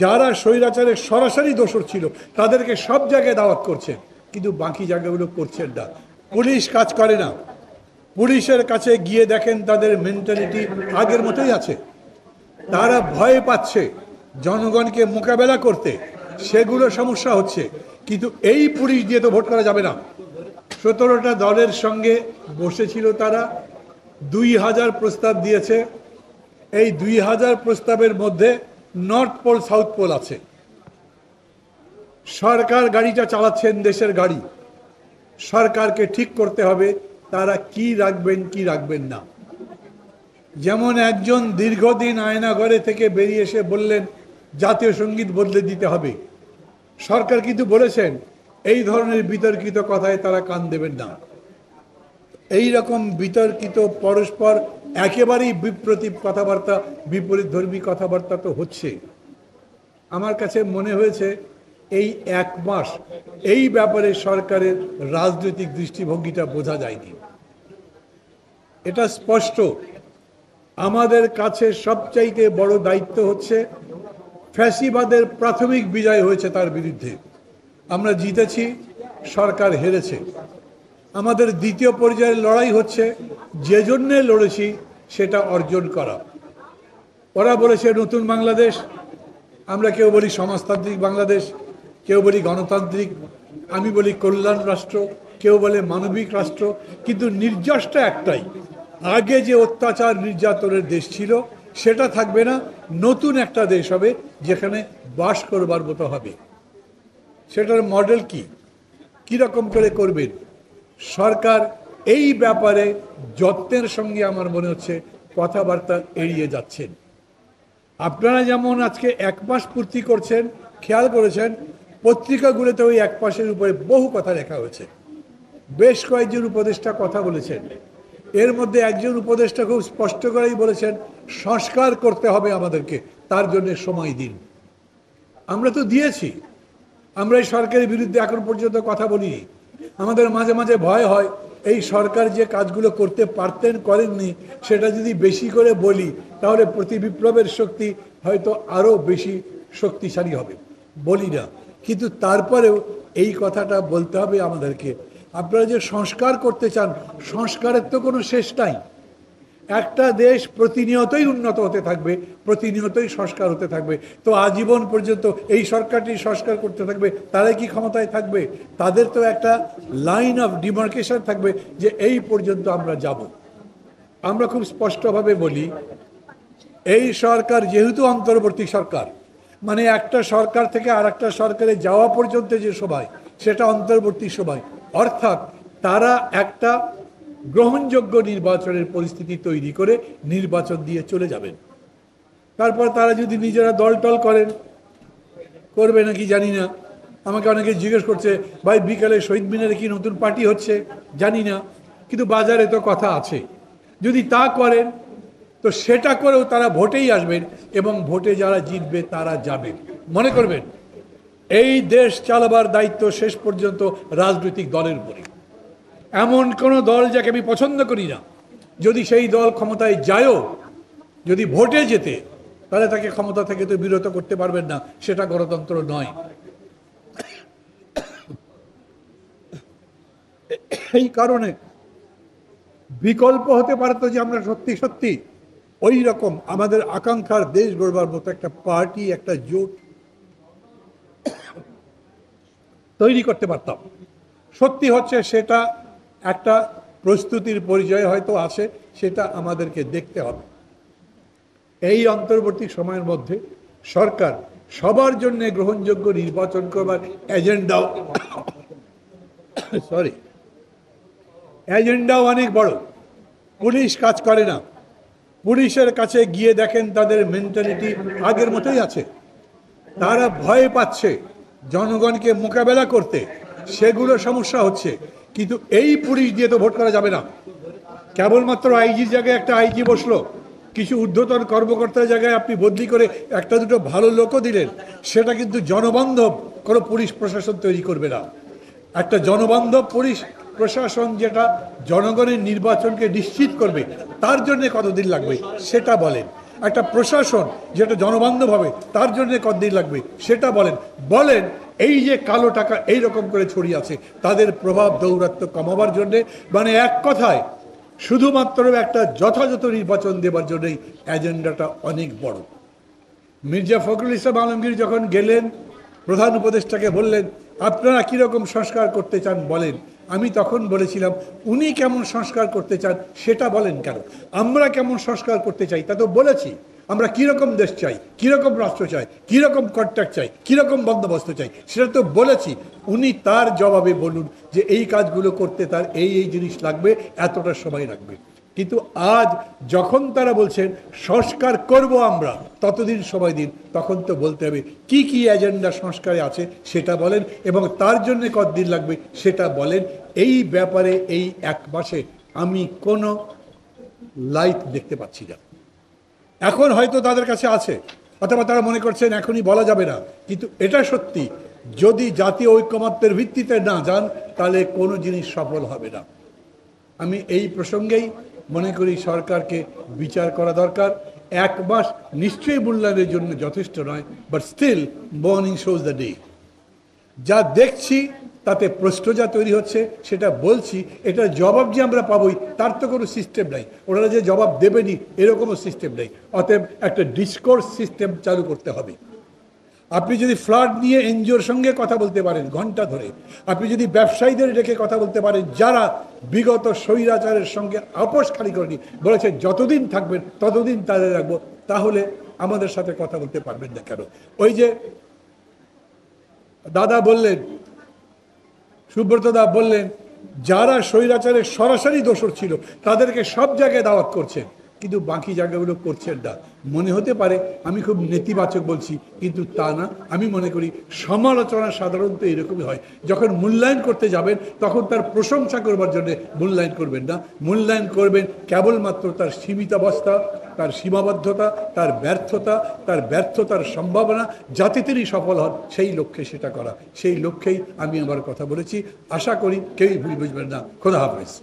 যারা স্বৈরাচারের সরাসরি দোষর ছিল তাদেরকে সব জায়গায় দাওয়াত করছেন, কিন্তু বাকি জায়গাগুলো করছেন না। পুলিশ কাজ করে না। পুলিশের কাছে গিয়ে দেখেন তাদের মেন্টালিটি আগের মতোই আছে। তারা ভয় পাচ্ছে জনগণকে মোকাবেলা করতে, সেগুলো সমস্যা হচ্ছে। কিন্তু এই পুলিশ দিয়ে তো ভোট করা যাবে না। 17টা দলের সঙ্গে বসেছিল তারা, 2000 প্রস্তাব দিয়েছে। এই 2000 প্রস্তাবের মধ্যে নর্থ পোল সাউথ পোল আছে। সরকার গাড়িটা চালাচ্ছেন, দেশের গাড়ি। সরকারকে ঠিক করতে হবে তারা কি রাখবেন কি রাখবেন না। যেমন একজন দীর্ঘদিন আয়নাঘরে থেকে বেরিয়ে এসে বললেন জাতীয় সঙ্গীত বদলে দিতে হবে। সরকার কিন্তু বলেছেন এই ধরনের বিতর্কিত কথায় তারা কান দেবেন না। এই রকম বিতর্কিত পরস্পর একেবারেই বিপ্রতীপ কথাবার্তা, বিপরীত ধর্মী কথাবার্তা তো হচ্ছে। আমার কাছে মনে হয়েছে এই 1 মাস এই ব্যাপারে সরকারের রাজনৈতিক দৃষ্টিভঙ্গিটা বোঝা যায়নি। এটা স্পষ্ট। আমাদের কাছে সবচাইতে বড় দায়িত্ব হচ্ছে ফ্যাসিবাদের প্রাথমিক বিজয় হয়েছে তার বিরুদ্ধে। আমরা জিতেছি, সরকার হেরেছে। আমাদের দ্বিতীয় পর্যায়ের লড়াই হচ্ছে যে জন্যে লড়েছি সেটা অর্জন করা। ওরা বলেছে নতুন বাংলাদেশ, আমরা কেউ বলি সমাজতান্ত্রিক বাংলাদেশ, কেউ বলি গণতান্ত্রিক, আমি বলি কল্যাণ রাষ্ট্র, কেউ বলে মানবিক রাষ্ট্র। কিন্তু নির্যাসটা একটাই, আগে যে অত্যাচার নির্যাতনের দেশ ছিল সেটা থাকবে না, নতুন একটা দেশ হবে যেখানে বাস করবার মতো হবে। সেটার মডেল কি, কীরকম করে করবেন? সরকার এই ব্যাপারে যত্নের সঙ্গে আমার মনে হচ্ছে কথাবার্তা এড়িয়ে যাচ্ছেন। আপনারা যেমন আজকে 1 মাস পূর্তি করছেন, খেয়াল করেছেন পত্রিকাগুলোতে ওই 1 মাসের উপরে বহু কথা লেখা হয়েছে। বেশ কয়েকজন উপদেষ্টা কথা বলেছেন। এর মধ্যে একজন উপদেষ্টা খুব স্পষ্ট করেই বলেছেন সংস্কার করতে হবে আমাদেরকে, তার জন্য সময় দিন। আমরা তো দিয়েছি। আমরা এই সরকারের বিরুদ্ধে এখন পর্যন্ত কথা বলিনি। আমাদের মাঝে মাঝে ভয় হয় এই সরকার যে কাজগুলো করতে পারতেন করেননি, সেটা যদি বেশি করে বলি তাহলে প্রতি বিপ্লবের শক্তি হয়তো আরও বেশি শক্তিশালী হবে। বলি না, কিন্তু তারপরেও এই কথাটা বলতে হবে আমাদেরকে। আপনারা যে সংস্কার করতে চান, সংস্কারের তো কোনো শেষ নাই। একটা দেশ প্রতিনিয়তই উন্নত হতে থাকবে, প্রতিনিয়তই সংস্কার হতে থাকবে। তো আজীবন পর্যন্ত এই সরকারটি সংস্কার করতে থাকবে, তারাই কি ক্ষমতায় থাকবে? তাদের তো একটা লাইন অফ ডিমার্কেশন থাকবে যে এই পর্যন্ত আমরা যাব। আমরা খুব স্পষ্টভাবে বলি এই সরকার যেহেতু অন্তর্বর্তী সরকার, মানে একটা সরকার থেকে আর একটা সরকারে যাওয়া পর্যন্ত যে সময়, সেটা অন্তর্বর্তী সময়। অর্থাৎ তারা একটা গ্রহণযোগ্য নির্বাচনের পরিস্থিতি তৈরি করে নির্বাচন দিয়ে চলে যাবেন। তারপর তারা যদি নিজেরা দলটল করেন, করবে নাকি জানি না। আমাকে অনেকে জিজ্ঞেস করছে ভাই বিকালে শহীদ মিনারে কি নতুন পার্টি হচ্ছে, জানি না, কিন্তু বাজারে তো কথা আছে। যদি তা করেন তো সেটা করেও তারা ভোটেই আসবেন, এবং ভোটে যারা জিতবে তারা যাবে। মনে করবেন এই দেশ চালাবার দায়িত্ব শেষ পর্যন্ত রাজনৈতিক দলের উপরে। এমন কোনো দল যাকে আমি পছন্দ করি না, যদি সেই দল ক্ষমতায় যায়ও, যদি ভোটে যেতে, তাহলে তাকে ক্ষমতা থেকে তো বিরত করতে পারবেন না। সেটা গণতন্ত্র নয়। এই কারণে বিকল্প হতে পারত যে আমরা সত্যি সত্যি ওই রকম আমাদের আকাঙ্ক্ষার দেশ গড়বার মতো একটা পার্টি, একটা জোট তৈরি করতে পারতাম। সত্যি হচ্ছে সেটা একটা প্রস্তুতির পরিচয় হয়তো আছে, সেটা আমাদেরকে দেখতে হবে। এই অন্তর্বর্তী সময়ের মধ্যে সরকার সবার জন্য গ্রহণযোগ্য নির্বাচন করবার এজেন্ডাও অনেক বড়। পুলিশ কাজ করে না। পুলিশের কাছে গিয়ে দেখেন তাদের মেন্টালিটি আগের মতোই আছে। তারা ভয় পাচ্ছে জনগণকে মোকাবেলা করতে, সেগুলো সমস্যা হচ্ছে। কিন্তু এই পুলিশ দিয়ে তো ভোট করা যাবে না। কেবলমাত্র আইজির জায়গায় একটা আইজি বসলো, কিছু ঊর্ধ্বতন কর্মকর্তার জায়গায় আপনি বদলি করে একটা দুটো ভালো লোকও দিলেন, সেটা কিন্তু জনবান্ধব কোনো পুলিশ প্রশাসন তৈরি করবে না। একটা জনবান্ধব পুলিশ প্রশাসন যেটা জনগণের নির্বাচনকে নিশ্চিত করবে, তার জন্য কতদিন লাগবে সেটা বলেন। একটা প্রশাসন যেটা জনবান্ধব হবে তার জন্য কতদিন লাগবে সেটা বলেন। বলেন এই যে কালো টাকা এই রকম করে ছড়িয়ে আছে তাদের প্রভাব দৌরাত্ম্য কমাবার জন্যে, মানে এক কথায় শুধুমাত্র একটা যথাযথ নির্বাচন দেবার জন্যই এজেন্ডাটা অনেক বড়। মির্জা ফখরুল ইসলাম আলমগীর যখন গেলেন প্রধান উপদেষ্টাকে বললেন আপনারা কীরকম সংস্কার করতে চান বলেন, আমি তখন বলেছিলাম উনি কেমন সংস্কার করতে চান সেটা বলেন কেন, আমরা কেমন সংস্কার করতে চাই তা তো বলেছি। আমরা কীরকম দেশ চাই, কীরকম রাষ্ট্র চাই, কীরকম কন্ট্রাক্ট চাই, কীরকম বন্দোবস্ত চাই সেটা তো বলেছি। উনি তার জবাবে বলুন যে এই কাজগুলো করতে তার এই এই জিনিস লাগবে, এতটা সময় লাগবে। কিন্তু আজ যখন তারা বলছেন সংস্কার করব আমরা, ততদিন সময় দিন, তখন তো বলতে হবে কি কি এজেন্ডা সংস্কারে আছে সেটা বলেন এবং তার জন্য কতদিন লাগবে সেটা বলেন। এই ব্যাপারে এই এক মাসে আমি কোনো লাইট দেখতে পাচ্ছি না। এখন হয়তো তাদের কাছে আছে অথবা তারা মনে করছেন এখনই বলা যাবে না, কিন্তু এটা সত্যি যদি জাতীয় ঐকমত্যের ভিত্তিতে না যান তাহলে কোনো জিনিস সফল হবে না। আমি এই প্রসঙ্গেই মনে করি সরকারকে বিচার করা দরকার। এক মাস নিশ্চয়ই মূল্যায়নের জন্য যথেষ্ট নয়, but still morning shows the day. যা দেখছি তাতে প্রশ্ন যা তৈরি হচ্ছে সেটা বলছি, এটার জবাব যে আমরা পাবোই তার তো কোনো সিস্টেম নাই, ওনারা যে জবাব দেবেনি এরকমও সিস্টেম নেই। অতএব একটা ডিসকোর্স সিস্টেম চালু করতে হবে। আপনি যদি ফ্লাড নিয়ে এনজিওর সঙ্গে কথা বলতে পারেন ঘন্টা ধরে, আপনি যদি ব্যবসায়ীদের রেখে কথা বলতে পারেন যারা বিগত স্বৈরাচারের সঙ্গে আপোষ খালি করেনি, বলেছে যতদিন থাকবেন ততদিন তাদের রাখবো, তাহলে আমাদের সাথে কথা বলতে পারবেন না কেন? ওই যে দাদা বললেন, সুব্রত দা বললেন যারা স্বৈরাচারের সরাসরি দোষর ছিল তাদেরকে সব জায়গায় দাওয়াত করছেন কিন্তু বাকি জায়গাগুলো করছেন না। মনে হতে পারে আমি খুব নেতিবাচক বলছি, কিন্তু তা না। আমি মনে করি সমালোচনা সাধারণত এরকমই হয়, যখন মূল্যায়ন করতে যাবেন তখন তার প্রশংসা করবার জন্য মূল্যায়ন করবেন না, মূল্যায়ন করবেন কেবলমাত্র তার সীমিতাবস্থা, তার সীমাবদ্ধতা, তার ব্যর্থতার সম্ভাবনা, যাতে তিনি সফল হন সেই লক্ষ্যে সেটা করা। সেই লক্ষ্যেই আমি আমার কথা বলেছি। আশা করি কেউই ভুল বুঝবেন না। খোদা হাফেজ।